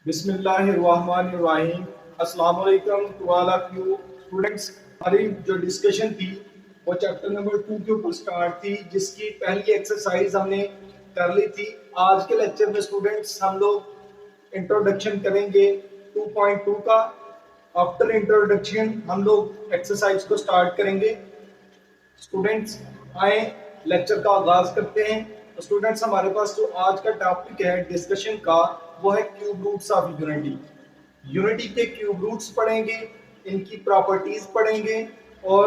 बिस्मिल्लाहिर्रहमानिर्रहीम। अस्सलाम वालेकुम to all of you students. हमारी जो डिस्कशन थी वो चैप्टर नंबर 2 के ऊपर स्टार्ट थी, जिसकी पहली एक्सरसाइज हमने कर ली थी। आज के लेक्चर में स्टूडेंट्स हम लोग इंट्रोडक्शन करेंगे 2.2 का। आफ्टर इंट्रोडक्शन हम लोग एक्सरसाइज को स्टार्ट करेंगे। स्टूडेंट्स आए लेक्चर का आगाज करते हैं। तो स्टूडेंट्स हमारे पास जो आज का टॉपिक है डिस्कशन का वो है cube roots of unity. Unity के क्यूब रूट्स पढ़ेंगे, इनकी प्रॉपर्टीज पढ़ेंगे और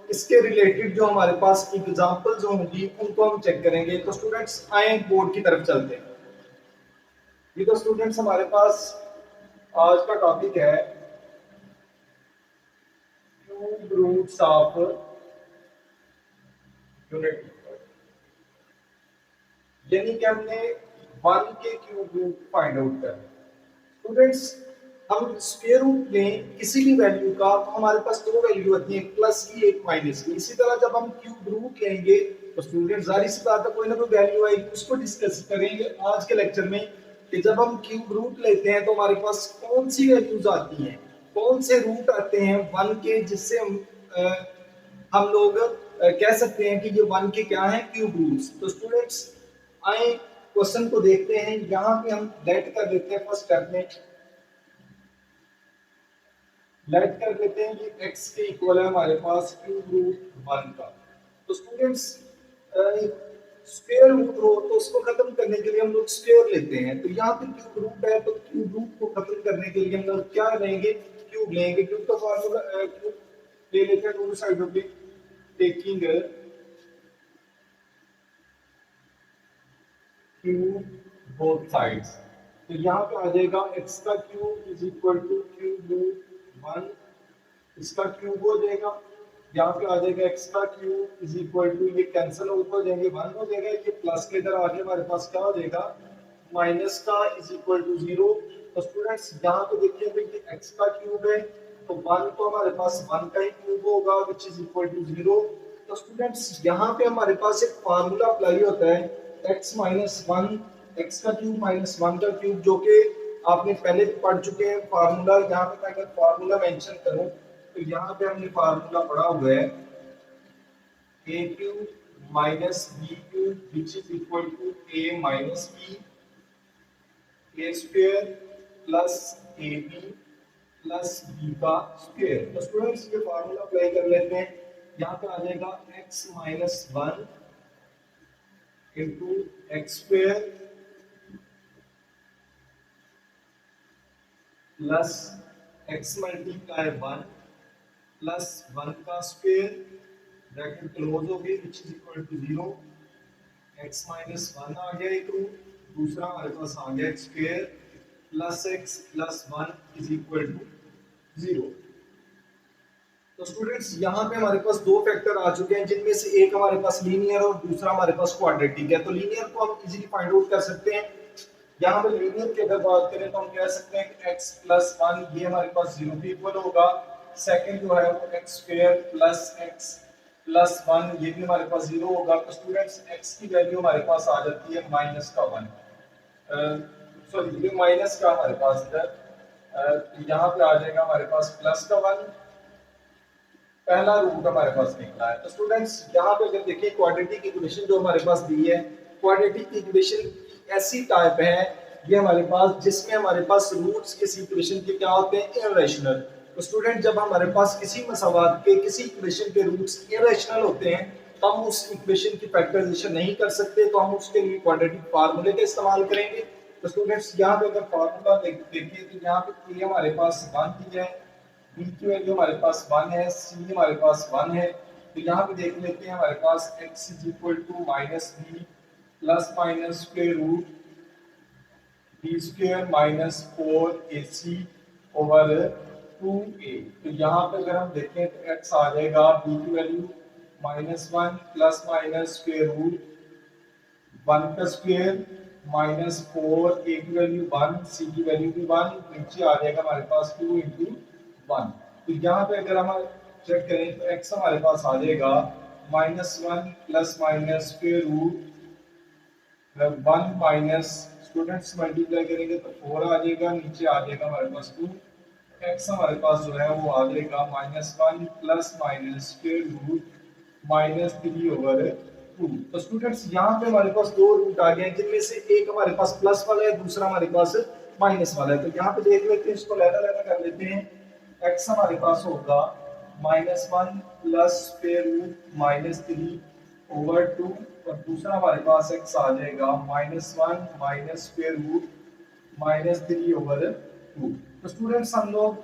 इसके रिलेटेड जो हमारे पास एग्जांपल्स होंगी उनको हम चेक करेंगे। तो स्टूडेंट्स आए बोर्ड की तरफ चलते हैं। ये तो स्टूडेंट्स हमारे पास आज का टॉपिक है क्यूब रूट्स ऑफ यूनिटी, यानी कि हमने 1 के क्यूब रूट फाइंड आउट करना। स्टूडेंट्स हम स्क्वायर रूट लें किसी भी वैल्यू का तो हमारे पास दो वैल्यू होती है, एक प्लस की एक माइनस की। इसी तरह जब हम क्यूब रूट लेंगे तो स्टूडेंट्स जाहिर सी बात है कोई ना कोई वैल्यू आएगी, उसको डिस्कस करेंगे आज के लेक्चर में कि जब हम क्यूब रूट लेते हैं तो हमारे पास कौन सी वैल्यूज आती हैं, कौन से रूट आते हैं 1 के, जिससे हम लोग कह सकते हैं कि ये 1 के क्या है क्यूब रूट्स। तो स्टूडेंट्स आए क्वेश्चन को देखते हैं। यहाँ पे हम लेट कर लेते हैं, फर्स्ट स्टेप में लेट कर लेते हैं कि x के इक्वल है हमारे पास क्यूब रूट 1 का। तो स्टूडेंट्स स्क्वायर रूट हो तो उसको खत्म करने के लिए हम लोग स्क्वायर लेते हैं। तो यहाँ पे क्यूब रूट है तो क्यूब रूट को खत्म करने के लिए हम लोग क्या लेंगे, क्यूब लेंगे। क्यूब का फॉर्मूला क्यूब ले लेते हैं दोनों साइडों पे, टेकिंग क्यूब बोथ साइड्स। तो यहाँ पे आ जाएगा x का cube is equal to cube root 1, इसका क्यूब हो जाएगा। यहाँ पे आ जाएगा x का क्यूब इज इक्वल टू, ये कैंसिल आउट हो जाएंगे 1 हो जाएगा, ये प्लस के इधर आगे हमारे पास क्या हो जाएगा माइनस का इज इक्वल टू 0। तो स्टूडेंट्स यहाँ पे देखिए भाई ये x का क्यूब है तो 1 तो हमारे पास 1 का ही क्यूब होगा विच इज इक्वल टू 0। तो स्टूडेंट्स यहाँ पे हमारे पास एक फार्मूला अप्लाई होता है x माइनस 1, x का क्यूब माइनस 1 का क्यूब, जो कि आपने पहले भी पढ़ चुके हैं फार्मूला। यहाँ पे मैं अगर फार्मूला मेंशन करूं तो यहाँ पे हमने फार्मूला पढ़ा हुआ है a cube minus b cube which is equal to a minus b, a square plus ab plus b का स्क्वायर। तो स्टूडेंट्स ये फार्मूला अप्लाई कर लेते हैं। यहाँ पे आ जाएगा x minus 1 into x square plus x multiply 1 plus 1 का स्क्वायर, ब्रैकेट क्लोज हो गई which is equal to 0। X minus 1 आ गया एक रूट, दूसरा हमारे पास आ गया x square plus x plus 1 is equal to 0। तो स्टूडेंट्स यहाँ पे हमारे पास दो फैक्टर आ चुके हैं, जिनमें से एक हमारे पास लीनियर और दूसरा हमारे पास क्वाड्रेटिक है। तो लीनियर को हम इजीली फाइंड आउट कर सकते हैं। यहाँ पे लीनियर की अगर बात करें तो हम कह सकते हैं कि x प्लस 1 ये हमारे पास 0 के इक्वल होगा। सेकंड जो है वो x square plus x plus 1 ये भी हमारे पास 0 होगा। तो स्टूडेंट्स x की वैल्यू हमारे पास आ जाती है माइनस का 1, सॉरी ये माइनस का हमारे पास इधर यहाँ पे आ जाएगा हमारे पास प्लस का 1, पहला रूट हमारे पास निकला है। तो स्टूडेंट्स यहाँ पे अगर देखिए क्वाड्रेटिक इक्वेशन जो हमारे पास दी है, क्वाड्रेटिक इक्वेशन ऐसी टाइप है ये हमारे पास जिसमें हमारे पास रूट्स किसी इक्वेशन के क्या होते हैं इररेशनल। तो स्टूडेंट जब हमारे पास किसी मसवात के किसी इक्वेशन के रूट्स इररेशनल होते हैं तो हम उस इक्वेशन की फैक्टराइजेशन नहीं कर सकते, तो हम उसके लिए क्वाड्रेटिक फार्मूले का इस्तेमाल करेंगे। तो स्टूडेंट्स यहाँ पे अगर फार्मूला देखिए तो यहाँ पे हमारे पास 1 दिया है, b की वैल्यू हमारे पास 1 है, c हमारे पास 1 है। तो यहाँ पे देख लेते हैं हमारे पास x is equal to minus b plus minus square root b square minus 4ac over 2a। तो यहाँ पे अगर हम देखें तो x आ जाएगा b की value minus 1 plus minus square root 1 का स्क्वायर माइनस 4, a की वैल्यू 1, c की वैल्यू भी 1, नीचे आ जाएगा हमारे पास 2 इंटू 1। तो यहाँ पे अगर हम चेक करें तो x हमारे पास आ जाएगा minus 1 plus minus square root one minus students multiply करेंगे तो 4 आ जाएगा, नीचे आ जाएगा हमारे पास 2, एक्स हमारे पास जो है वो आ जाएगा -1 प्लस माइनस स्क्वायर रूट -3/2। तो स्टूडेंट्स यहाँ पे हमारे पास दो रूट आ गए हैं, जिनमें से एक हमारे पास प्लस वाला है, दूसरा हमारे पास माइनस वाला है। तो यहाँ पे देख लेते हैं, इसको लैदा कर लेते हैं। एक्स हमारे पास होगा -1 प्लस स्क्वायर रूट -3/2, और दूसरा हमारे पास एक्स आ जाएगा -1 माइनस स्क्वायर रूट -3/2। तो स्टूडेंट्स हम लोग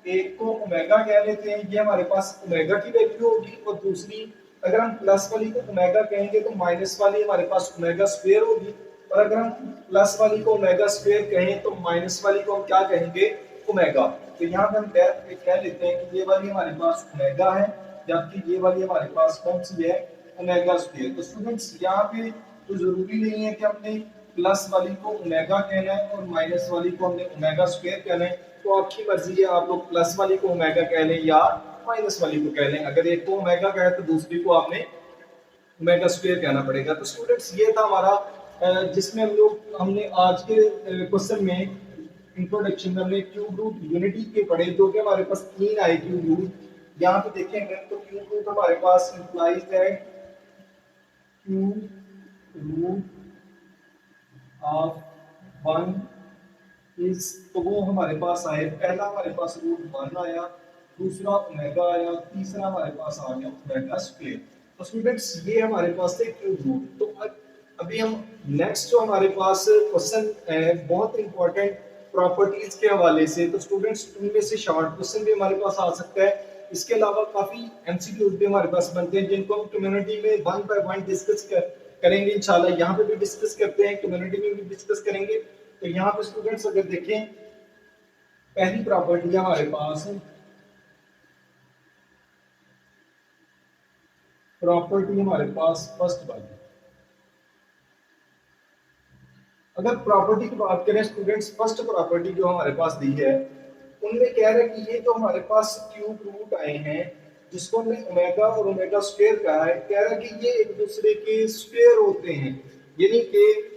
एक को ओमेगा कह लेते हैं, ये हमारे पास ओमेगा की वैल्यू होगी, और दूसरी अगर हम प्लस वाली को ओमेगा कहेंगे तो माइनस वाली हमारे पास ओमेगा स्क्वायर होगी, और अगर हम प्लस वाली को ओमेगा स्क्वायर कहें तो माइनस वाली को हम क्या कहेंगे, ओमेगा। तो यहाँ पे हम कह लेते हैं कि ये वाली हमारे पास ओमेगा है, जबकि ये वाली हमारे पास कौन सी है, ओमेगा स्क्वायर। तो स्टूडेंट्स यहाँ पे तो जरूरी नहीं है कि हमने प्लस वाली को ओमेगा कहना है और माइनस वाली को हमने ओमेगा स्क्वायर कहना है, तो आपकी मर्जी है, आप लोग प्लस वाली को ओमेगा कह लें या माइनस वाली को कह लें। अगर एक को ओमेगा कहे तो दूसरी को आपने ओमेगा स्क्वायर कहना पड़ेगा। तो स्टूडेंट्स ये था हमारा जिसमें हमने आज के क्वेश्चन में इंट्रोडक्शन में हमने क्यूब रूट यूनिटी के पढ़े, जो कि हमारे पास 3 आए क्यूब रूट। यहाँ पे देखेंगे तो क्यूब रूट हमारे पास implies that cube root of 1 is, तो वो हमारे पास आए, पहला हमारे पास रूट 1 आया, दूसरा ओमेगा आया, तीसरा हमारे पास आ गया ओमेगा स्क्वायर। तो स्टूडेंट्स ये हमारे पास थे क्यूब रूट। तो अभी हम नेक्स्ट जो हमारे पास क्वेश्चन है बहुत इंपॉर्टेंट प्रॉपर्टीज के हवाले से, तो स्टूडेंट्स उनमें से शॉर्ट क्वेश्चन भी हमारे पास आ सकता है। इसके अलावा काफी एमसीक्यूज भी हमारे पास बनते हैं, जिनको हम कम्युनिटी में वन बाय वन डिस्कस करेंगे इंशाल्लाह। यहाँ पे भी डिस्कस करते हैं, कम्युनिटी में भी डिस्कस करेंगे। तो यहाँ पे स्टूडेंट्स अगर देखें, पहली प्रॉपर्टी हमारे पास प्रॉपर्टी हमारे पास फर्स्ट वाली, अगर प्रॉपर्टी की बात करें स्टूडेंट्स, फर्स्ट प्रॉपर्टी जो हमारे पास दी है उनमें कह रहे हैं कि ये जो हमारे पास क्यूब रूट आए हैं, जिसको हमने ओमेगा और ओमेगा स्क्वायर कहा है, कह रहा है कि ये एक दूसरे के स्क्वायर होते हैं। यानी कि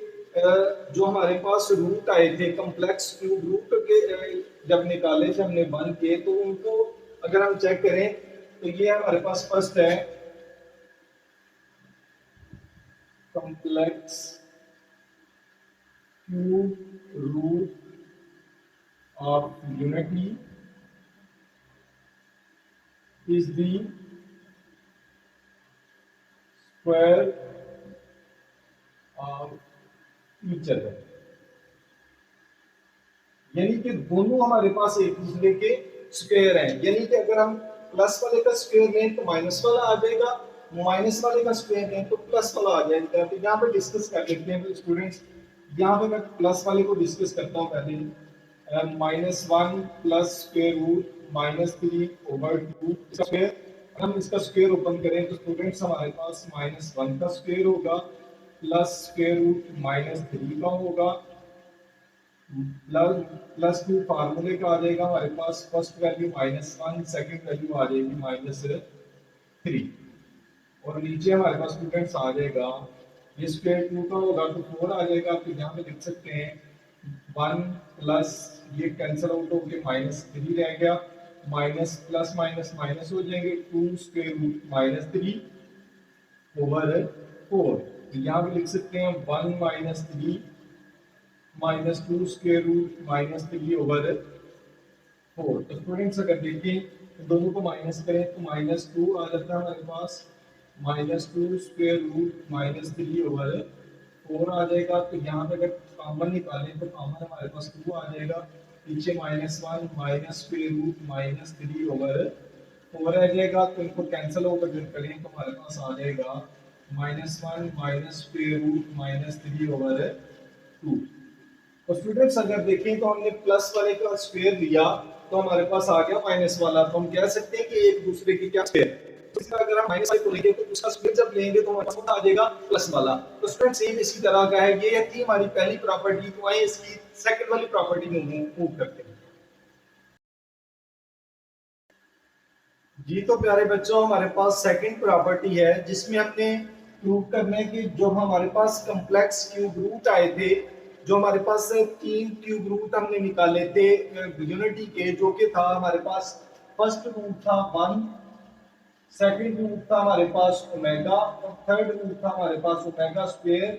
जो हमारे पास रूट आए थे कॉम्प्लेक्स क्यूब रूट के, जब निकाले थे हमने बन के, तो उनको अगर हम चेक करें तो ये हमारे पास फर्स्ट है complex cube root of unity is the square of each other। यानी कि दोनों हमारे पास एक दूसरे के स्क्वायर हैं। यानी कि अगर हम प्लस वाले का स्क्वायर लें तो माइनस वाला आ जाएगा, माइनस वाले का स्क्वायर लें तो प्लस वाला आ जाएगा। तो यहाँ पे डिस्कस कर लेते हैं स्टूडेंट्स। यहाँ पे मैं प्लस वाले को डिस्कस करता हूँ पहले। -1 प्लस स्क्वायर रूट -3/2 स्क्वायर। हम इसका स्क्वायर ओपन करें तो स्टूडेंट्स हमारे पास -1 का स्क्वायर होगा प्लस स्क्वायर रूट -3 का होगा, प्लस 2 फार्मूले का आ जाएगा हमारे पास, फर्स्ट वैल्यू -1, सेकंड वैल्यू आ जाएगी -3, और नीचे हमारे पास स्टूडेंट्स आ जाएगा, ये स्क्वायर 2 का होगा तो 4 आ जाएगा। तो यहाँ पे लिख सकते हैं 1 प्लस ये कैंसिल आउट होके -3 रह गया, माइनस प्लस माइनस माइनस हो जाएंगे, 2 स्क्वायर रूट -3/4। तो यहाँ पे लिख सकते हैं 1 -3 -2 स्क्वायर रूट -3/4। तो स्टूडेंट्स अगर देखें तो दोनों को माइनस करें तो -2 आ जाता है हमारे पास, -2 स्क्वायर रूट -3/4 आ जाएगा। तो यहाँ पे अगर कॉमन निकालें तो कॉमन हमारे पास 2 आ जाएगा, पीछे -1 माइनस स्क्वायर रूट -3/4 आ जाएगा। तो इनको कैंसिल आउट अगर करें तो हमारे पास आ जाएगा -1 माइनस स्क्वायर रूट -3/2। तो स्टूडेंट्स अगर देखें तो हमने प्लस वाले का स्क्वायर लिया तो हमारे पास आ गया माइनस वाला, तो हम कह सकते हैं कि एक दूसरे की क्या स्क्वायर। तो इसका अगर हम माइनस वाले को लेंगे तो उसका स्क्वायर जब लेंगे तो हमारे पास आ जाएगा प्लस वाला। तो स्टूडेंट्स सेम इसी तरह का है, ये थी हमारी पहली प्रॉपर्टी। तो आइए इसकी सेकंड वाली प्रॉपर्टी में मूव करते हैं। जी तो प्यारे बच्चों, हमारे पास सेकंड प्रॉपर्टी है जिसमें हमने प्रूव करना है कि जो हमारे पास कम्प्लेक्स क्यूब रूट आए थे, जो हमारे पास 3 क्यूब रूट हमने निकाले थे यूनिटी के, जो कि था हमारे पास फर्स्ट रूट था 1, सेकंड रूट था हमारे पास ओमेगा और थर्ड रूट था हमारे पास ओमेगा स्क्वायर।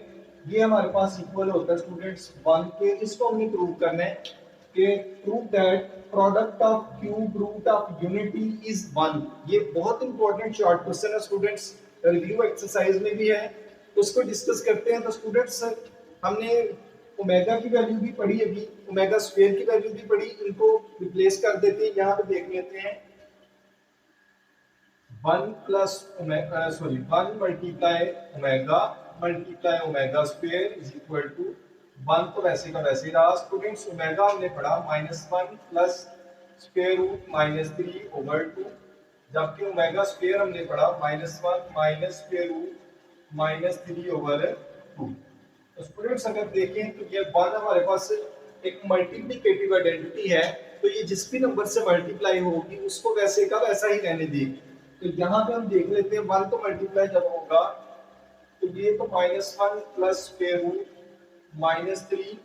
ये हमारे पास इक्वल होता है स्टूडेंट्स 1 के। इसको हमने प्रूव करना है कि prove that product of cube root of unity is 1। ये बहुत इंपॉर्टेंट शॉर्ट क्वेश्चन है स्टूडेंट्स, रिव्यू एक्सरसाइज में भी है, तो उसको डिस्कस करते हैं। तो स्टूडेंट्स हमने ओमेगा की वैल्यू भी पढ़ी, अभी ओमेगा स्क्वायर की वैल्यू भी पढ़ी, इनको रिप्लेस कर देते हैं। यहाँ पे देख लेते हैं 1 plus sorry 1 multiply omega square is equal to 1, तो वैसे का वैसे रहा स्टूडेंट्स। ओमेगा हमने पढ़ा -1 प्लस स्क्वायर रूट -3/2, जबकि ओमेगा स्क्वायर हमने पढ़ा -1 माइनस स्क्वायर रूट -3/2। तो स्टूडेंट्स अगर देखें तो ये 1 हमारे पास एक मल्टीप्लिकेटिव आइडेंटिटी है, तो ये जिस भी नंबर से मल्टीप्लाई होगी उसको वैसे का वैसा ही रहने देगी। तो यहाँ पे हम देख लेते हैं 1 तो मल्टीप्लाई जब होगा तो ये तो -1 प्लस स्क्वायर रूट -3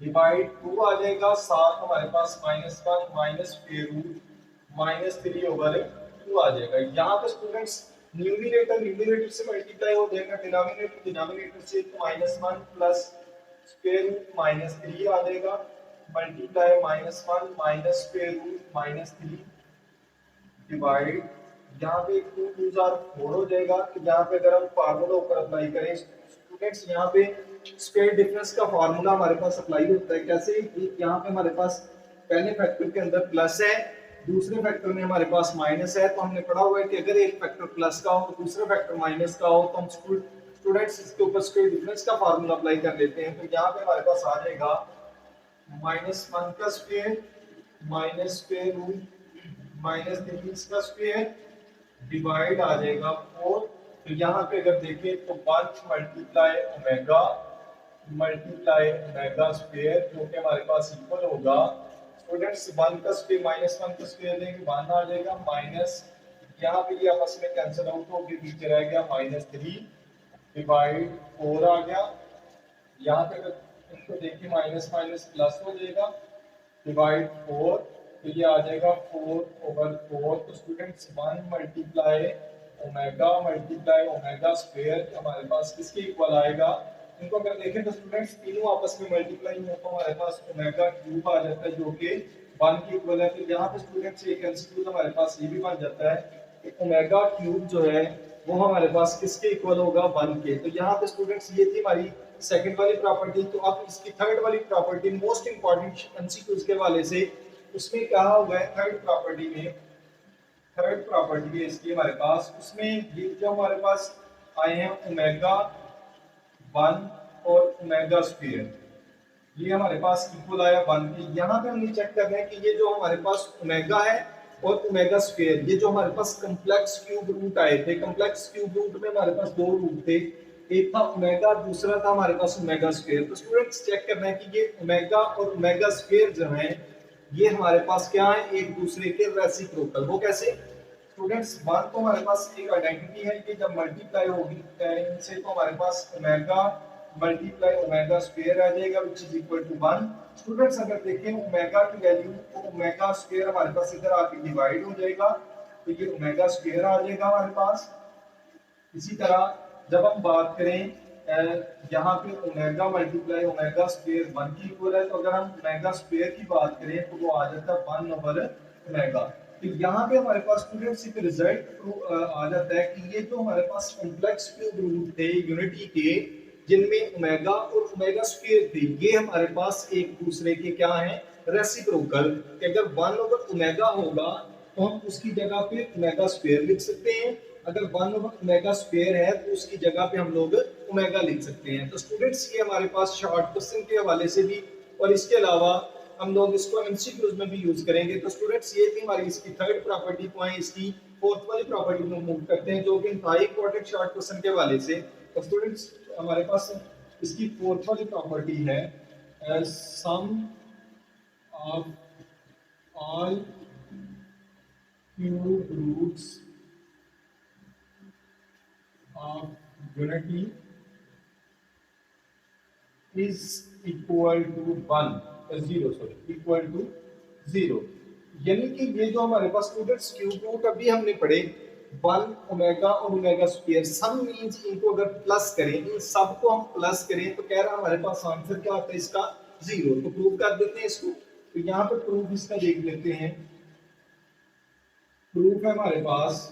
डिवाइड 2 आ जाएगा, साथ हमारे पास -1 माइनस स्क्वायर रूट -3/2 आ जाएगा। यहाँ पे स्टूडेंट्स न्यूमरेटर से मल्टीप्लाई हो जाएगा, डिनोमिनेटर से, तो -1 प्लस स्क्वायर रूट -3 आ जाएगा, multiply -1 minus square root -3 divide, यहाँ पे 2 2 आर 4 हो जाएगा। तो यहाँ पे अगर हम फार्मूला ऊपर अप्लाई करें स्टूडेंट्स, यहाँ पे स्क्वायर डिफरेंस का फार्मूला हमारे पास अप्लाई होता है कैसे, यहाँ पे हमारे पास पहले फैक्टर के अंदर प्लस है, दूसरे फैक्टर में हमारे पास माइनस है। तो हमने पढ़ा हुआ है कि अगर एक फैक्टर प्लस का हो तो दूसरा फैक्टर माइनस का हो, तो हम स्टूडेंट्स इसके ऊपर स्क्वायर डिफरेंस का फार्मूला अप्लाई कर लेते हैं। तो यहाँ पे हमारे पास आ जाएगा -1 का स्क्वायर माइनस स्क्वायर रूट -3 का स्क्वायर डिवाइड आ जाएगा 4। तो यहाँ पे अगर देखें तो 1 मल्टीप्लाई ओमेगा स्क्वायर, जो कि हमारे पास इक्वल होगा स्टूडेंट्स 1 का स्क्वायर -1 का स्क्वायर देंगे 1 आ जाएगा, माइनस यहाँ पे ये आपस में कैंसिल आउट होकर नीचे रह गया -3 डिवाइड 4 आ गया। यहाँ पे अगर इनको देखिए माइनस माइनस प्लस हो जाएगा डिवाइड 4, तो ये आ जाएगा 4/4। तो स्टूडेंट्स 1 मल्टीप्लाई ओमेगा स्क्वायर हमारे पास किसके इक्वल आएगा, इनको अगर देखें तो स्टूडेंट्स तीनों आपस में मल्टीप्लाई हो तो हमारे पास ओमेगा क्यूब आ जाता है, जो कि 1 के इक्वल है। तो यहाँ पे स्टूडेंट्स एक एमसीक्यू हमारे पास ये भी बन जाता है कि ओमेगा क्यूब जो है वो हमारे पास किसके इक्वल होगा, 1 के। तो यहाँ पे स्टूडेंट्स ये थी हमारी सेकंड वाली प्रॉपर्टी। तो अब इसकी थर्ड वाली प्रॉपर्टी मोस्ट इंपॉर्टेंट एमसीक्यूज के वाले से, उसमें क्या हुआ है थर्ड प्रॉपर्टी है इसकी हमारे पास, उसमें ये जो हमारे पास आए हैं ओमेगा 1 और ओमेगा स्क्वायर, ये हमारे पास इक्वल आया 1 के। यहाँ पे हमने चेक करना है कि ये जो हमारे पास ओमेगा है और ओमेगा स्क्वायर, ये जो हमारे पास कम्प्लेक्स क्यूब रूट आए थे, कम्प्लेक्स क्यूब रूट में हमारे पास दो रूट थे, एक था ओमेगा, दूसरा था हमारे पास ओमेगा स्क्वायर। तो स्टूडेंट्स चेक करना है कि ये ओमेगा और ओमेगा स्क्वायर जो है ये हमारे पास क्या है, एक दूसरे के रेसिप्रोकल। वो कैसे स्टूडेंट्स, 1 तो हमारे पास एक आइडेंटिटी है कि जब मल्टीप्लाई होगी इनसे तो हमारे पास ओमेगा मल्टीप्लाई ओमेगा स्क्वायर आ जाएगा which is equal to 1। Students अगर देखें ओमेगा की वैल्यू तो ओमेगा स्क्वायर हमारे पास इधर आके डिवाइड हो जाएगा, तो ये ओमेगा स्क्वायर आ जाएगा हमारे पास। इसी तरह जब हम बात करें यहाँ पे ओमेगा मल्टीप्लाई ओमेगा स्क्वायर 1 की इक्वल है, तो अगर हम ओमेगा स्क्वायर की बात करें तो वो आ जाता है 1/ओमेगा। तो यहाँ पे हमारे पास स्टूडेंट्स एक रिजल्ट आ जाता है कि ये जो हमारे पास कॉम्प्लेक्स क्यूब रूट थे यूनिटी के, जिनमें ओमेगा और ओमेगा स्क्वायर थे, ये हमारे पास एक दूसरे के क्या हैं, रेसिप्रोकल। अगर 1/ओमेगा होगा तो हम उसकी जगह पे ओमेगा स्क्वायर लिख सकते हैं, अगर 1/ओमेगा स्क्वायर है तो उसकी जगह पे हम लोग ओमेगा लिख सकते हैं। तो स्टूडेंट्स ये हमारे पास शॉर्ट क्वेश्चन के हवाले से भी, और इसके अलावा हम लोग इसको एमसीक्यूज में भी यूज करेंगे। तो स्टूडेंट्स ये थी हमारी इसकी थर्ड प्रॉपर्टी को है, इसकी फोर्थ वाली प्रॉपर्टी को मूव करते हैं जो कि इंतहाई इंपॉर्टेंट शॉर्ट क्वेश्चन के हवाले से। तो स्टूडेंट्स हमारे पास इसकी फोर्थ वाली प्रॉपर्टी है sum of all cube roots of unity is equal to 1 0 sorry equal to 0। यानी कि ये जो हमारे पास स्टूडेंट्स क्यूब रूट अभी हमने पढ़े 1 ओमेगा और ओमेगा स्क्वायर सम मींस इनको अगर प्लस करें इन सब को हम प्लस करें तो कह रहा हमारे पास आंसर क्या आता है इसका 0। तो प्रूव कर देते हैं इसको। तो यहाँ पे प्रूफ इसका देख लेते हैं। प्रूफ है हमारे पास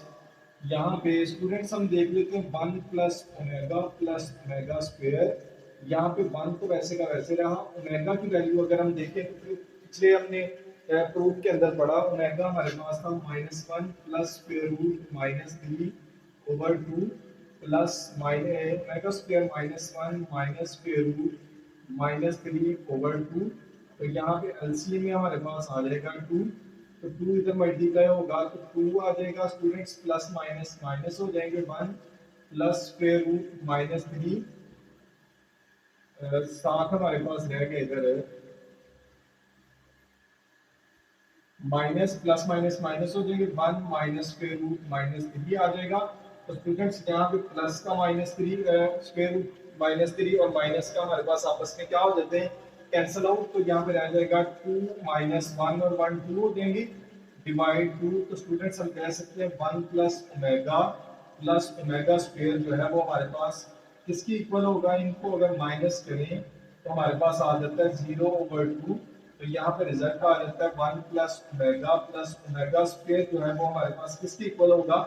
यहाँ पे स्टूडेंट्स हम देख लेते हैं 1 प्लस ओमेगा स्क्वायर। यहाँ पे 1 तो वैसे का वैसे रहा। ओमेगा की वैल्यू अगर हम देखें तो पिछले हमने प्रूफ के अंदर पढ़ा ओमेगा हमारे पास था -1 plus square root -3 over 2 plus omega square -1 minus square root -3 over 2। तो यहाँ पे एलसीएम में हमारे पास आ जाएगा 2। तो 2 इधर मल्टीप्लाई होगा तो 2 आ जाएगा स्टूडेंट्स प्लस माइनस माइनस हो जाएंगे 1 प्लस स्क्वायर रूट -3 साथ हमारे पास रह गया इधर माइनस प्लस माइनस माइनस हो जाएंगे 1 माइनस स्क्वायर रूट -3 आ जाएगा। तो स्टूडेंट्स यहाँ पे प्लस का -3 स्क्वायर रूट -3 और माइनस का हमारे पास आपस में क्या हो जाते हैं कैंसिल आउट। तो यहाँ पे रह जाएगा 2 -1 और 1 2 हो जाएंगे डिवाइड 2। तो स्टूडेंट्स हम कह सकते हैं 1 प्लस ओमेगा स्क्वायर जो है वो हमारे पास किसकी इक्वल होगा। इनको अगर माइनस करें तो हमारे पास आ जाता है 0/2। तो यहाँ पे रिजल्ट आ जाता है 1 प्लस ओमेगा स्क्वायर जो है वो हमारे पास किसके इक्वल होगा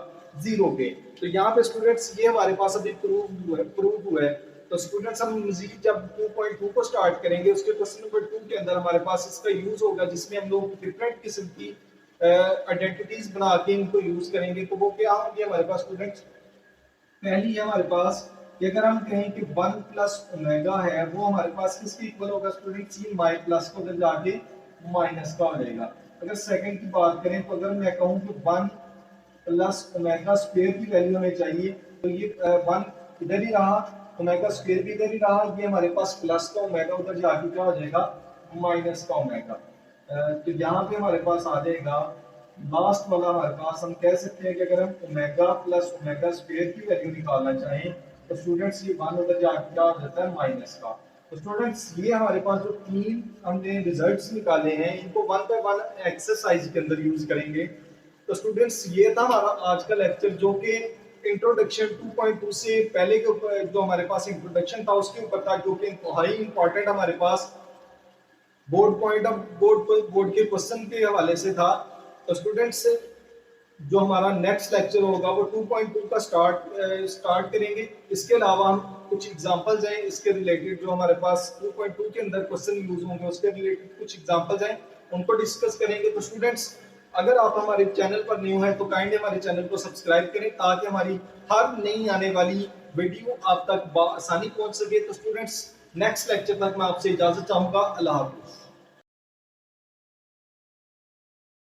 0 के। तो यहाँ पे स्टूडेंट्स ये हमारे पास अभी प्रूव हुआ है। तो स्टूडेंट्स हम मजीद जब 2.2 को स्टार्ट करेंगे उसके क्वेश्चन नंबर 2 के अंदर हमारे पास इसका यूज होगा जिसमें हम लोग डिफरेंट किस्म की आइडेंटिटीज बना के इनको यूज करेंगे। तो वो क्या होंगे हमारे पास स्टूडेंट्स। पहली है हमारे पास कि अगर हम कहें कि 1 प्लस ओमेगा है वो हमारे पास किसके इक्वल होगा स्टूडेंट्स ये y प्लस को उधर जाके माइनस का हो जाएगा। अगर सेकंड की बात करें तो अगर मैं कहूं कि 1 प्लस ओमेगा स्क्वायर की वैल्यू हमें चाहिए तो ये 1 इधर ही रहा ओमेगा स्क्वायर भी इधर ही रहा। ये हमारे पास प्लस का ओमेगा उधर जाके क्या हो जाएगा माइनस का ओमेगा। तो यहाँ पे हमारे पास आ जाएगा लास्ट वाला हमारे पास हम कह सकते हैं कि अगर हम ओमेगा प्लस ओमेगा स्क्वायर की वैल्यू निकालना चाहें तो स्टूडेंट्स ये 1 उधर जाके क्या हो जाता है माइनस का। तो स्टूडेंट्स ये हमारे पास जो 3 हमने रिजल्ट्स निकाले हैं इनको 1 बाय 1 एक्सरसाइज के अंदर यूज करेंगे। तो स्टूडेंट्स ये था हमारा आज का लेक्चर जो कि इंट्रोडक्शन 2.2 से पहले के ऊपर जो हमारे पास इंट्रोडक्शन था उसके ऊपर था जो कि इंतहाई इंपॉर्टेंट हमारे पास बोर्ड के क्वेश्चन के हवाले से था। तो स्टूडेंट्स जो हमारा नेक्स्ट लेक्चर होगा वो 2.2 का स्टार्ट करेंगे। इसके अलावा हम कुछ एग्जांपल्स हैं इसके रिलेटेड जो हमारे पास 2.2 के अंदर क्वेश्चन यूज होंगे उसके रिलेटेड कुछ एग्जांपल्स हैं उनको डिस्कस करेंगे। तो स्टूडेंट्स अगर आप हमारे चैनल पर न्यू हैं तो काइंडली हमारे चैनल को सब्सक्राइब करें ताकि हमारी हर नई आने वाली वीडियो आप तक आसानी पहुंच सके। तो स्टूडेंट्स नेक्स्ट लेक्चर तक मैं आपसे इजाजत चाहूंगा। अल्लाह हाफिज।